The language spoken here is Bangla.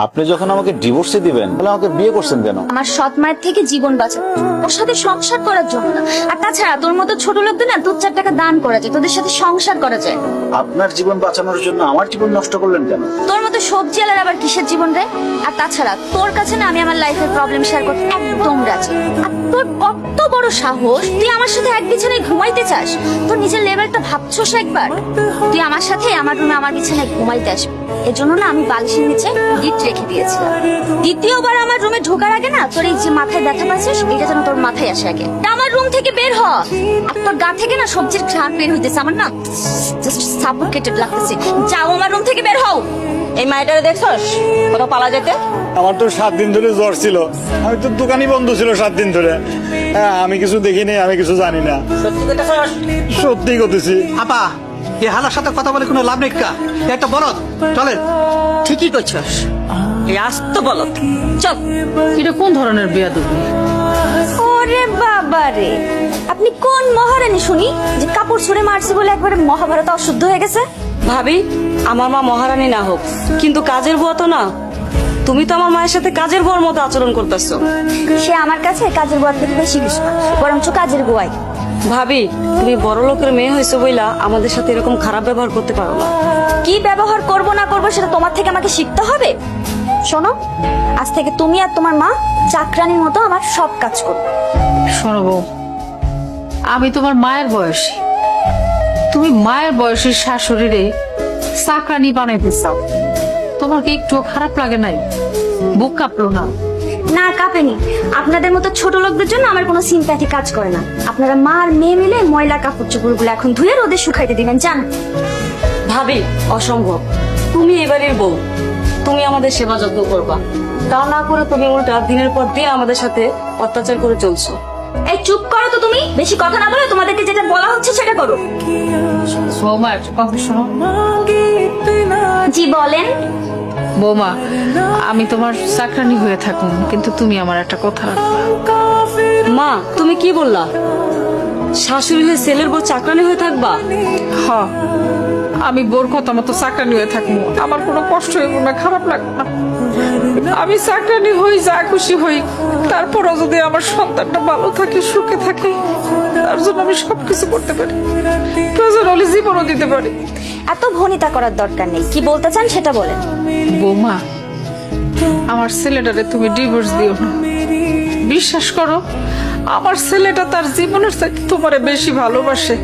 আপনি যখন আমাকে ডিভোর্সে দিবেন তাহলে আমাকে বিয়ে করছেন কেন? আমার সৎ মায়ের থেকে জীবন বাঁচা, ওর সাথে সংসার করার জন্য না। আর তাছাড়া তোর মতো ছোট লোকদের না 2-4 টাকা দান করা যায়, তোদের সাথে সংসার করা যায়। আপনার জীবন বাঁচানোর জন্য আমার জীবন নষ্ট করলেন কেন? তোর মতো সবজি আলার আবার কিসের জীবন রে? আর তাছাড়া তোর কাছে না আমি আমার লাইফের প্রবলেম শেয়ার করতে একদম রাজি। আর তোর কত বড় সাহস, তুই আমার সাথে এক বিছানায় ঘুমাইতে চাস? তোর নিজের লেভেলটা ভাবছোস একবার? তুই আমার সাথে আমার রুমে আমার বিছানায় ঘুমাইতে আসবি, এজন্য না আমি বালিশের নিচে গিফট রেখে দিয়েছিলাম। দ্বিতীয়বার আমার রুমে ঢোকার আগে না তোর এই যে মাথায় ব্যথা পাচ্ছিস, এটা যেন তোর মাথায় আসে আগে। আমার রুম থেকে বের হ। আর তোর গা থেকে না সবজির ঘ্রাণ বের হইতেছে, আমার না জাস্ট সাফোকেটেড লাগতেছে। যাও আমার রুম থেকে বের হও। এই মাইটারে দেখছস কোথাও পালা যেতে? আমার তো 7 দিন ধরে জ্বর ছিল, আমি তো দোকানই বন্ধ ছিল 7 দিন ধরে। হ্যাঁ, আমি কিছু দেখিনি, আমি কিছু জানি না। সত্যি কইতাছস? সত্যি করতেছি। আপা, এই হালার সাথে কথা বলে কোনো লাভ নেই কা? একটা বলদ চলেন। ঠিকই কইছস, এই আস্ত বলত। চল। এটা কোন ধরনের বেয়াদবি? ওরে বাবা রে, আপনি কোন মহারানী শুনি যে কাপড় ছুঁড়ে মারছে বলে একবারে মহাভারত অশুদ্ধ হয়ে গেছে? ভাবি, আমার মা মহারানী না হোক, কিন্তু কাজের বুয়া তো না। তুমি তো আমার মায়ের সাথে কাজের বুয়ার মতো আচরণ করতেছো। সে আমার কাছে কাজের বুয়ার থেকে বেশি কিছু না, বরঞ্চ কাজের বুয়াই। ভাবি, তুমি বড় লোকের মেয়ে হয়েছো বইলা আমাদের সাথে এরকম খারাপ ব্যবহার করতে পারো না। কি ব্যবহার করব না করব সেটা তোমার থেকে আমাকে শিখতে হবে। শোনো, আজ থেকে তুমি আর তোমার মা চাকরানির মতো আমার সব কাজ করবে। শোনো বউ, আমি তোমার মায়ের বয়সী, তুমি মায়ের বয়সের শাশুড়িরে চাকরানি বানাইতে চাও, তোমার কি একটু খারাপ লাগে নাই? বুক কাঁপলো না? না কাঁপেনি। আপনাদের মতো ছোট লোকদের জন্য আমার কোনো সিম্প্যাথি কাজ করে না। আপনারা মা আর মেয়ে মিলে ময়লা কাপড় চোপড়গুলো এখন ধুয়ে রোদে শুকাইতে দিবেন, জান? ভাবি, অসম্ভব। তুমি এবারের বউ, তুমি আমাদের সেবা যত্ন করবা, তা না করে তুমি উল্টা দিনের পর দিন আমাদের সাথে অত্যাচার করে চলছো। এই চুপ করো তো, তুমি বেশি কথা না বলে তোমাদেরকে যেটা বলা হচ্ছে সেটা করো। বৌমা, একটা কথা শোনো। জি বলেন। বৌমা, আমি তোমার চাকরানি হয়ে থাকুন, কিন্তু তুমি আমার একটা কথা রাখবা। মা, তুমি কি বললা? শাশুড়ি হয়ে ছেলের বউ চাকরানি হয়ে থাকবা? হ, আমি বোর কথা মতো চাকরানি হয়ে থাকবো, আমার কোনো কষ্ট হইব না, খারাপ লাগবে না। আমি চাকরানি হই, যা খুশি হই, তারপরও যদি আমার সন্তানটা ভালো থাকে, সুখে থাকে, তার জন্য আমি সবকিছু করতে পারি, প্রয়োজন হলে জীবনও দিতে পারি। এত ভনিতা করার দরকার নেই, কি বলতে চান সেটা বলেন। বৌমা, আমার ছেলেটারে তুমি ডিভোর্স দিও না। বিশ্বাস করো, আমার ছেলেটা তার জীবনের চাইতে তোমারে বেশি ভালোবাসে।